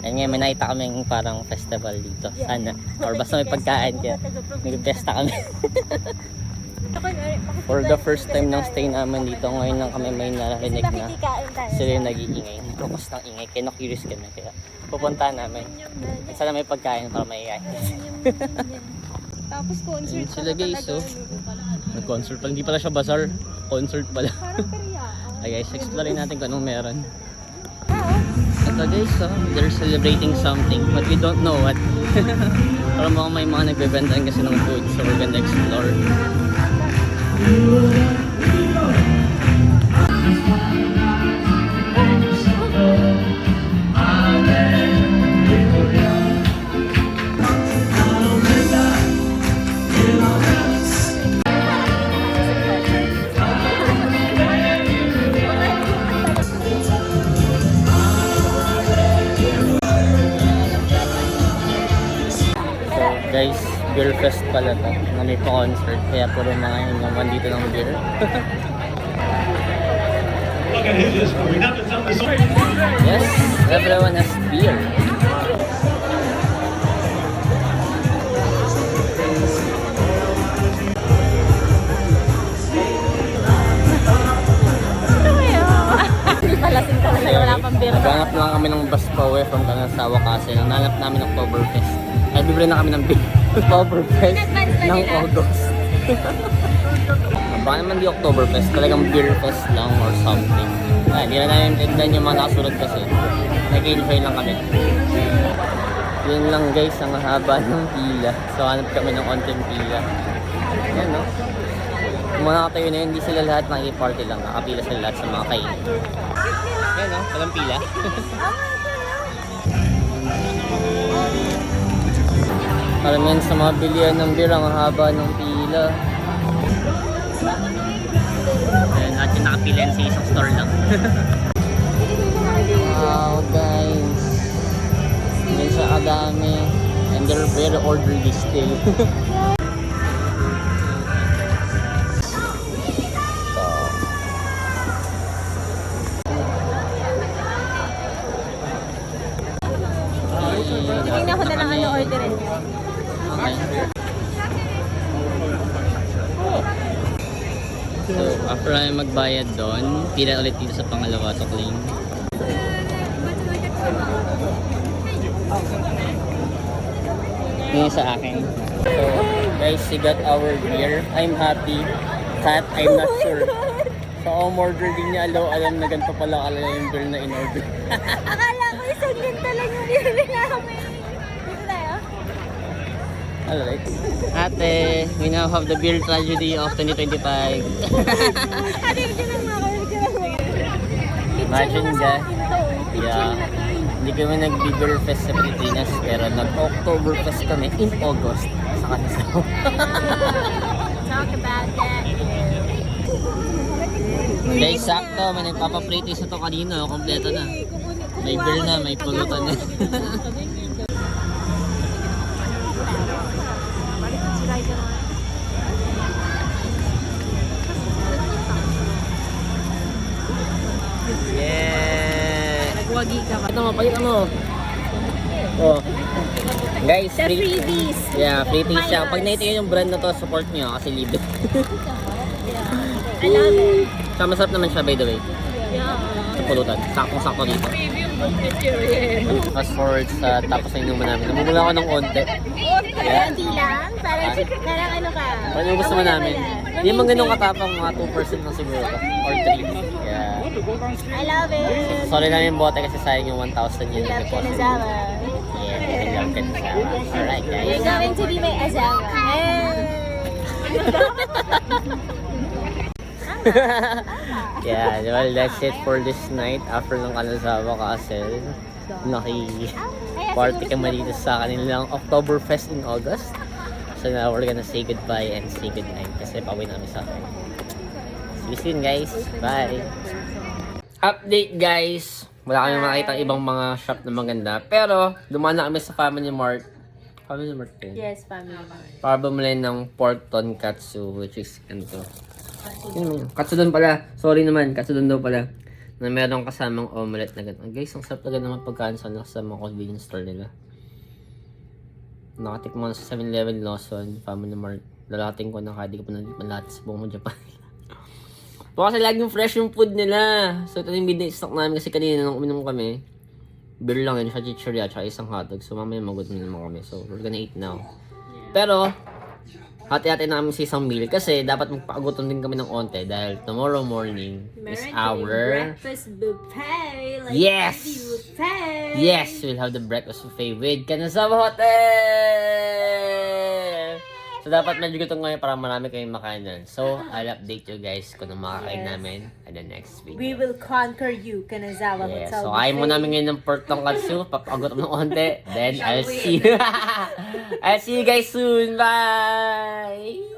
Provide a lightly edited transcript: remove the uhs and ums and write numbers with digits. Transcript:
Ayun nga, may nakita kaming parang festival dito. Sana. Or basta may pagkain kaya nag-fiesta kami. For the first time ng stay namin dito, ngayon lang kami may narinig na sila yung nag-iingay. Focus ng ingay, kaya na-curious kami. Kaya pupunta namin. Sana may pagkain para maiingay. Tapos concert Ayun sila guys, so. Nag-concert pala. Hindi pala siya bazaar. Concert pala. Ay guys, explore natin kung anong meron. Ito guys, so, they're celebrating something but we don't know what. Parang mukhang may mga nagbebentaan kasi ng food, so we're gonna explore. Guys, beer fest pala to, na may pa-concert, kaya puro mga inuman dito ng beer. Yes, everyone has beer. Palasing ka na wala pang beer. Naghanap lang kami ng bus pa away from Kanansawa kasi nananap namin ng Oktoberfest. Ay, bibili na kami ng beer. Oktoberfest ng August. Baka naman di Oktoberfest, talagang beer fest lang or something. Ay, hindi na namin tignan yung mga nakasunod kasi. Nag-enjoy lang kami. Yun lang guys, ang haba ng pila. So hanap kami ng konting pila. Yan no. Yung mga nakatayo na yun, hindi sila lahat nakiparty lang. Nakapila sila lahat sa mga kainin. Yan no, walang pila. Karamihan sa mga bilihan ng beer, ang haba ng pila. Ayan, at yung nakapila yan sa isang store lang. Wow guys, hindi siya kadami. And they're very orderly still. Tingnan ko na lang ano orderin niyo. Okay. So, after namin magbayad doon, pila ulit dito sa pangalawa to claim. Ngayon sa akin. So, guys, we got our beer. I'm happy. Kat, I'm not sure. So, umorder din niya. Alam na ganito pala yung beer na in-order. Akala ko isang ganito lang yung bibili namin. Dito tayo? Alright. Ate, we now have the beer tragedy of 2025. Ate, ito lang mga Imagine guys. Yeah. Hindi kami nag-beer fest sa Pilipinas, pero nag-Oktoberfest kami in August sa Kanansawa. Talk about that. Guys, sakto. May nagpapapritis na to kanina. Kompleto na. May beer na, may pulutan na. Yeah! Nagwagi ka ba? Ito mo, pakita mo. Oh. Guys, The freebies. Yeah, freebies siya. Pag nakita yung brand na to, support nyo kasi libre. I love it. Saka masarap naman siya by the way. Yeah. Sa pulutan. Sakto-sakto dito. Fast forward sa tapos na inuman namin. Namumula ako ng konti. Konti lang? Parang ano ka? Ano yung gusto mo namin? Hindi man ganun katapang, mga 2% lang siguro. Or 3. Yeah. I love it. Sorry lang yung bote kasi sayang yung 1,000 yun. Love Kanazawa. Yeah, I love Kanazawa. Alright guys. You're going to be my asawa. Yeah, well that's it for this night. After ng Kanazawa Castle, naki-party kami dito sa kanilang Oktoberfest in August. So now we're gonna say goodbye and say goodnight kasi pauwi namin sa akin. See you soon guys. Bye! Update guys! Wala kami makita ibang mga shop na maganda. Pero, dumaan na kami sa Family Mart. Family Mart din? Yes, family. Para bumili ng pork tonkatsu, which is ganito. Katsudon pala. Sorry naman, katsudon daw pala. Na meron kasamang omelette na gano'n. Guys, ang sarap talaga naman pagkain sa mga convenience store nila. Nakatikmo na sa 7-Eleven, Lawson, Family Mart. Lalating ko na kahit di ko pa nalipan lahat sa buong Japan. So, kasi laging fresh yung food nila. So, ito yung midnight stock namin kasi kanina nung uminom kami. Beer lang yun, siya chichirya, tsaka isang hotdog. So, mamaya magutom naman kami. So, we're gonna eat now. Pero, hati-hati namin sa isang meal kasi dapat magpakagutom din kami ng onte dahil tomorrow morning is our breakfast buffet. Like Yes! buffet. Yes, we'll have the breakfast buffet with Kanazawa Hotel! So, dapat medyo gutom ngayon para marami kayong makanan. So, I'll update you guys kung ano makakain namin in the next video. We will conquer you, Kanazawa Yeah, Hotel so kain mo namin ngayon ng pork tonkatsu, papagutom ng onte, then I'll see you. I'll see you guys soon. Bye!